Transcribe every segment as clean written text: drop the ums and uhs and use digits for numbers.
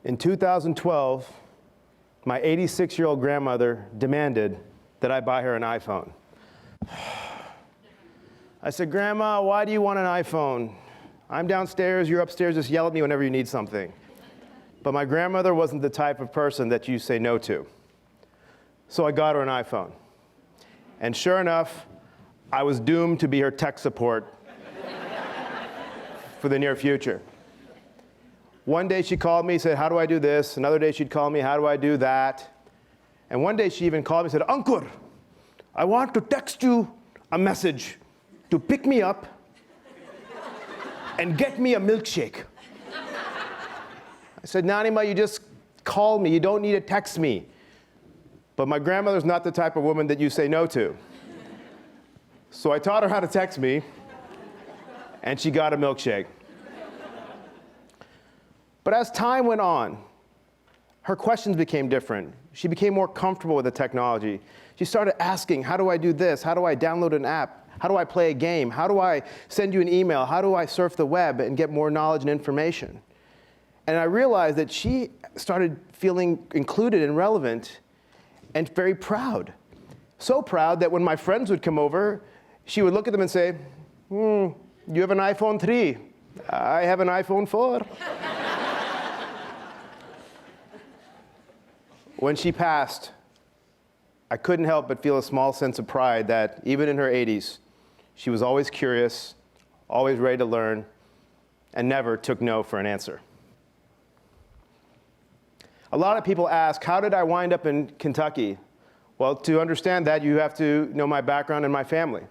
In 2012, my 86-year-old grandmother demanded that I buy her an iPhone. I said, Grandma, why do you want an iPhone? I'm downstairs, you're upstairs, just yell at me whenever you need something. But my grandmother wasn't the type of person that you say no to. So I got her an iPhone. And sure enough, I was doomed to be her tech support for the near future. One day she called me, said, how do I do this? Another day she'd call me, how do I do that? And one day she even called me and said, Ankur, I want to text you a message to pick me up and get me a milkshake. I said, Nanima, you just call me. You don't need to text me. But my grandmother's not the type of woman that you say no to. So I taught her how to text me, and she got a milkshake. But as time went on, her questions became different. She became more comfortable with the technology. She started asking, how do I do this? How do I download an app? How do I play a game? How do I send you an email? How do I surf the web and get more knowledge and information? And I realized that she started feeling included and relevant and very proud. So proud that when my friends would come over, she would look at them and say, you have an iPhone 3. I have an iPhone 4. When she passed, I couldn't help but feel a small sense of pride that even in her 80s, she was always curious, always ready to learn, and never took no for an answer. A lot of people ask, how did I wind up in Kentucky? Well, to understand that, you have to know my background and my family.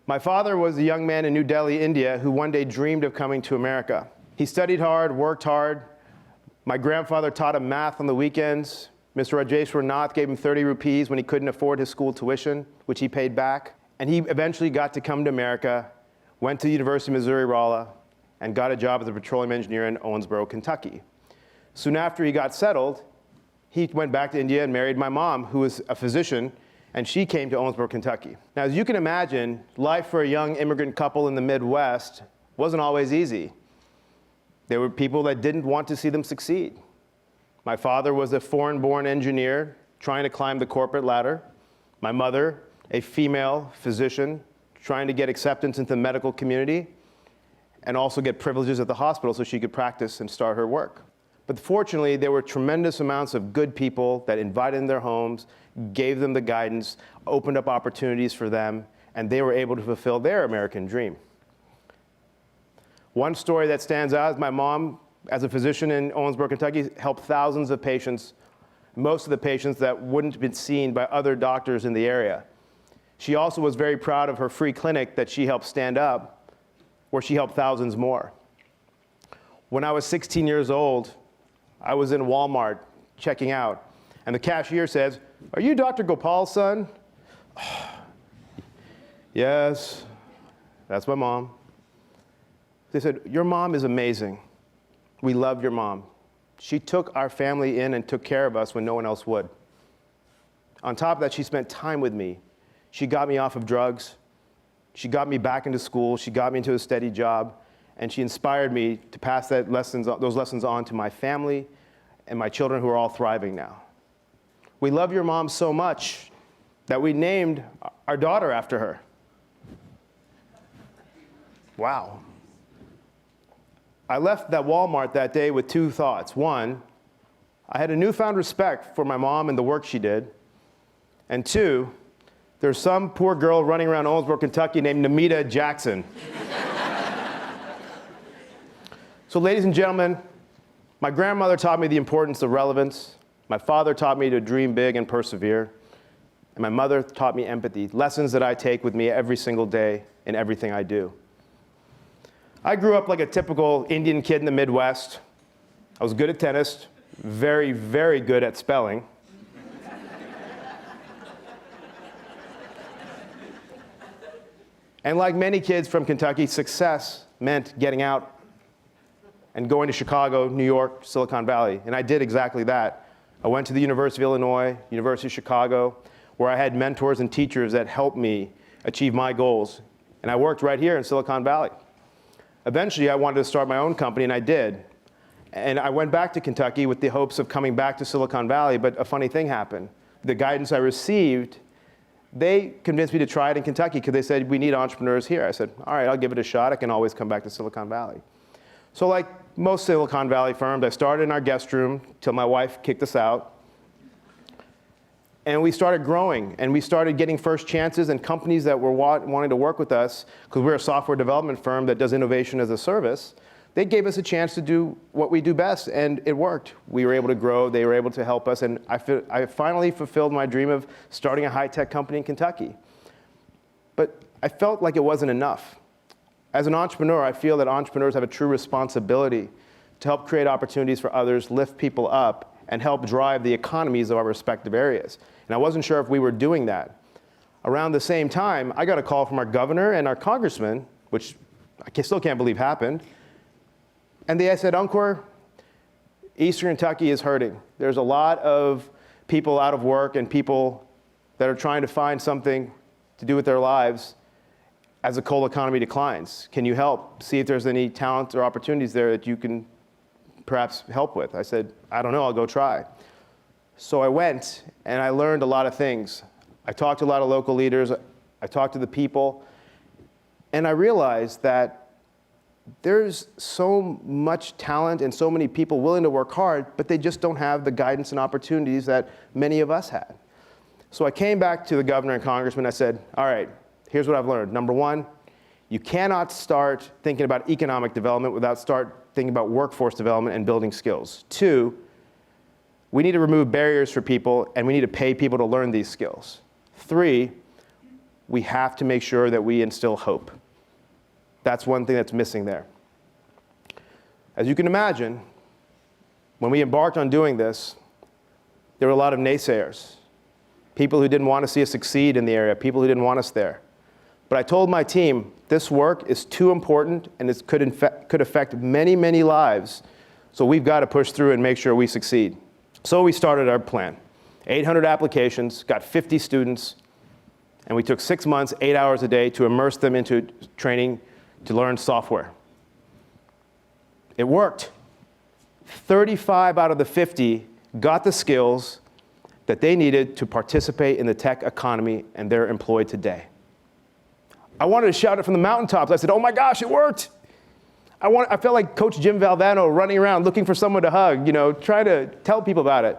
My father was a young man in New Delhi, India, who one day dreamed of coming to America. He studied hard, worked hard. My grandfather taught him math on the weekends. Mr. Rajeshwar Nath gave him 30 rupees when he couldn't afford his school tuition, which he paid back. And he eventually got to come to America, went to the University of Missouri-Rolla, and got a job as a petroleum engineer in Owensboro, Kentucky. Soon after he got settled, he went back to India and married my mom, who was a physician, and she came to Owensboro, Kentucky. Now, as you can imagine, life for a young immigrant couple in the Midwest wasn't always easy. There were people that didn't want to see them succeed. My father was a foreign-born engineer trying to climb the corporate ladder. My mother, a female physician, trying to get acceptance into the medical community and also get privileges at the hospital so she could practice and start her work. But fortunately, there were tremendous amounts of good people that invited in their homes, gave them the guidance, opened up opportunities for them, and they were able to fulfill their American dream. One story that stands out is my mom, as a physician in Owensboro, Kentucky, helped thousands of patients, most of the patients that wouldn't have been seen by other doctors in the area. She also was very proud of her free clinic that she helped stand up, where she helped thousands more. When I was 16 years old, I was in Walmart checking out, and the cashier says, "Are you Dr. Gopal's son?" "Yes, that's my mom." They said, "Your mom is amazing. We love your mom. She took our family in and took care of us when no one else would. On top of that, she spent time with me. She got me off of drugs. She got me back into school. She got me into a steady job. And she inspired me to pass those lessons on to my family and my children, who are all thriving now. We love your mom so much that we named our daughter after her." Wow. I left that Walmart that day with two thoughts. One, I had a newfound respect for my mom and the work she did. And two, there's some poor girl running around Owensboro, Kentucky named Namita Jackson. So ladies and gentlemen, my grandmother taught me the importance of relevance. My father taught me to dream big and persevere. And my mother taught me empathy, lessons that I take with me every single day in everything I do. I grew up like a typical Indian kid in the Midwest. I was good at tennis, very, very good at spelling. And like many kids from Kentucky, success meant getting out and going to Chicago, New York, Silicon Valley. And I did exactly that. I went to the University of Illinois, University of Chicago, where I had mentors and teachers that helped me achieve my goals. And I worked right here in Silicon Valley. Eventually, I wanted to start my own company, and I did. And I went back to Kentucky with the hopes of coming back to Silicon Valley, but a funny thing happened. The guidance I received, they convinced me to try it in Kentucky because they said, we need entrepreneurs here. I said, all right, I'll give it a shot. I can always come back to Silicon Valley. So like most Silicon Valley firms, I started in our guest room till my wife kicked us out. And we started growing, and we started getting first chances, and companies that were wanting to work with us, because we're a software development firm that does innovation as a service, they gave us a chance to do what we do best, and it worked. We were able to grow, they were able to help us, and I finally fulfilled my dream of starting a high-tech company in Kentucky. But I felt like it wasn't enough. As an entrepreneur, I feel that entrepreneurs have a true responsibility to help create opportunities for others, lift people up, and help drive the economies of our respective areas. And I wasn't sure if we were doing that. Around the same time, I got a call from our governor and our congressman, which I still can't believe happened. And they said, Ankur, Eastern Kentucky is hurting. There's a lot of people out of work and people that are trying to find something to do with their lives as the coal economy declines. Can you help? See if there's any talent or opportunities there that you can perhaps help with. I said, I don't know, I'll go try. So I went, and I learned a lot of things. I talked to a lot of local leaders. I talked to the people. And I realized that there's so much talent and so many people willing to work hard, but they just don't have the guidance and opportunities that many of us had. So I came back to the governor and congressman. I said, all right, here's what I've learned. Number one, you cannot start thinking about economic development without thinking about workforce development and building skills. Two, we need to remove barriers for people, and we need to pay people to learn these skills. Three, we have to make sure that we instill hope. That's one thing that's missing there. As you can imagine, when we embarked on doing this, there were a lot of naysayers, people who didn't want to see us succeed in the area, people who didn't want us there. But I told my team, this work is too important, and it could affect many, many lives, so we've got to push through and make sure we succeed. So we started our plan. 800 applications, got 50 students, and we took 6 months, 8 hours a day to immerse them into training to learn software. It worked. 35 out of the 50 got the skills that they needed to participate in the tech economy, and they're employed today. I wanted to shout it from the mountaintops. I said, oh my gosh, it worked. I felt like Coach Jim Valvano running around looking for someone to hug, trying to tell people about it.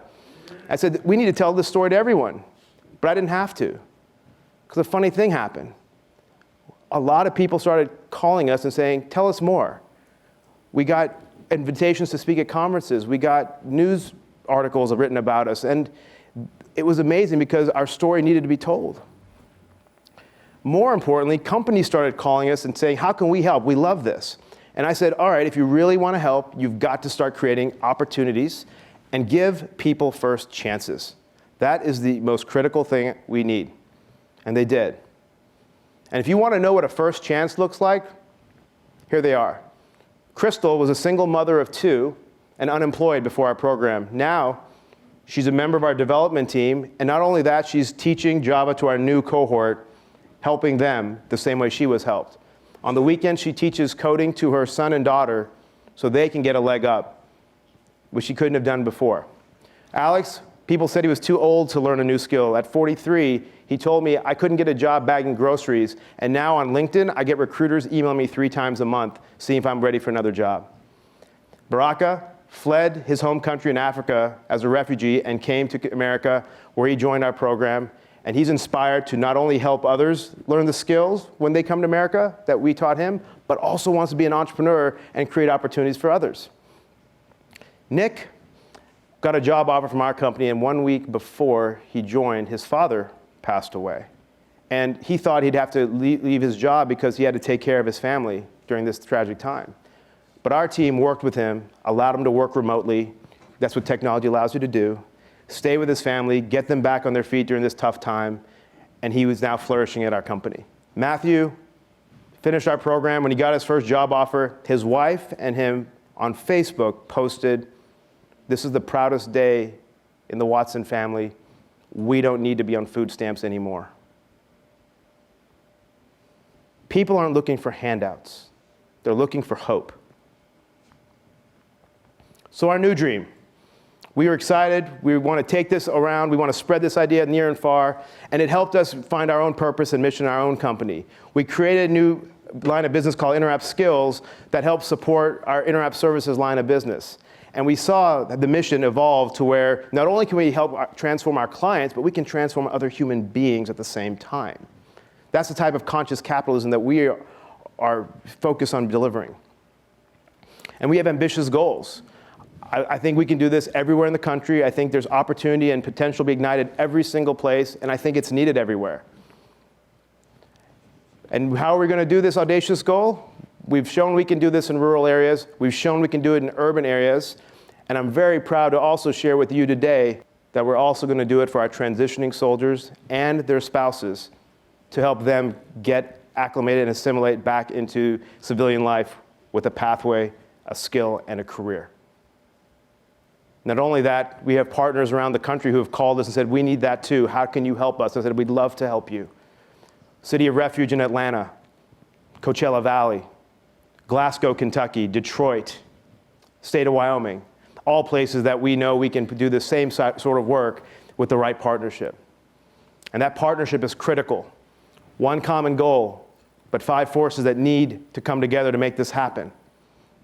I said, we need to tell this story to everyone. But I didn't have to, because a funny thing happened. A lot of people started calling us and saying, tell us more. We got invitations to speak at conferences. We got news articles written about us. And it was amazing because our story needed to be told. More importantly, companies started calling us and saying, how can we help? We love this. And I said, all right, if you really want to help, you've got to start creating opportunities and give people first chances. That is the most critical thing we need. And they did. And if you want to know what a first chance looks like, here they are. Crystal was a single mother of 2 and unemployed before our program. Now, she's a member of our development team, and not only that, she's teaching Java to our new cohort, helping them the same way she was helped. On the weekend, she teaches coding to her son and daughter so they can get a leg up, which she couldn't have done before. Alex, people said he was too old to learn a new skill. At 43, he told me I couldn't get a job bagging groceries, and now on LinkedIn, I get recruiters email me 3 times a month, seeing if I'm ready for another job. Baraka fled his home country in Africa as a refugee and came to America, where he joined our program. And he's inspired to not only help others learn the skills when they come to America that we taught him, but also wants to be an entrepreneur and create opportunities for others. Nick got a job offer from our company, and 1 week before he joined, his father passed away. And he thought he'd have to leave his job because he had to take care of his family during this tragic time. But our team worked with him, allowed him to work remotely. That's what technology allows you to do. Stay with his family, get them back on their feet during this tough time, and he was now flourishing at our company. Matthew finished our program. When he got his first job offer, his wife and him on Facebook posted, "This is the proudest day in the Watson family. We don't need to be on food stamps anymore." People aren't looking for handouts. They're looking for hope. So our new dream. We were excited. We want to take this around. We want to spread this idea near and far. And it helped us find our own purpose and mission in our own company. We created a new line of business called Interapt Skills that helps support our Interapt Services line of business. And we saw the mission evolve to where not only can we help transform our clients, but we can transform other human beings at the same time. That's the type of conscious capitalism that we are focused on delivering. And we have ambitious goals. I think we can do this everywhere in the country. I think there's opportunity and potential to be ignited every single place, and I think it's needed everywhere. And how are we going to do this audacious goal? We've shown we can do this in rural areas. We've shown we can do it in urban areas. And I'm very proud to also share with you today that we're also going to do it for our transitioning soldiers and their spouses to help them get acclimated and assimilate back into civilian life with a pathway, a skill, and a career. Not only that, we have partners around the country who have called us and said, we need that too. How can you help us? I said, we'd love to help you. City of Refuge in Atlanta, Coachella Valley, Glasgow, Kentucky, Detroit, state of Wyoming, all places that we know we can do the same sort of work with the right partnership. And that partnership is critical. One common goal, but 5 forces that need to come together to make this happen.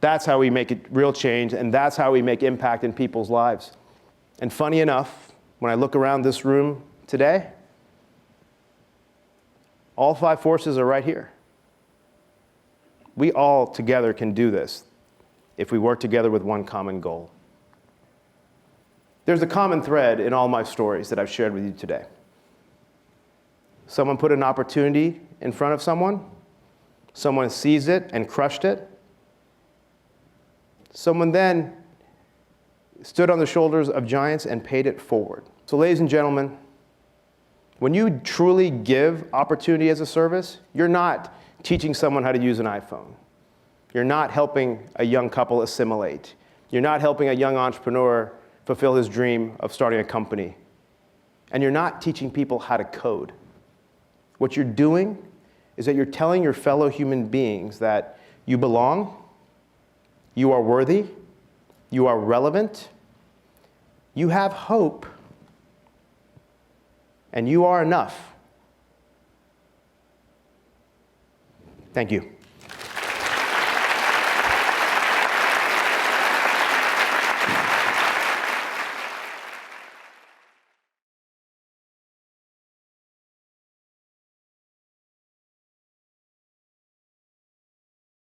That's how we make it real change, and that's how we make impact in people's lives. And funny enough, when I look around this room today, all 5 forces are right here. We all together can do this if we work together with one common goal. There's a common thread in all my stories that I've shared with you today. Someone put an opportunity in front of someone seized it and crushed it. Someone then stood on the shoulders of giants and paid it forward. So ladies and gentlemen, when you truly give opportunity as a service, you're not teaching someone how to use an iPhone. You're not helping a young couple assimilate. You're not helping a young entrepreneur fulfill his dream of starting a company. And you're not teaching people how to code. What you're doing is that you're telling your fellow human beings that you belong, you are worthy, you are relevant, you have hope, and you are enough. Thank you.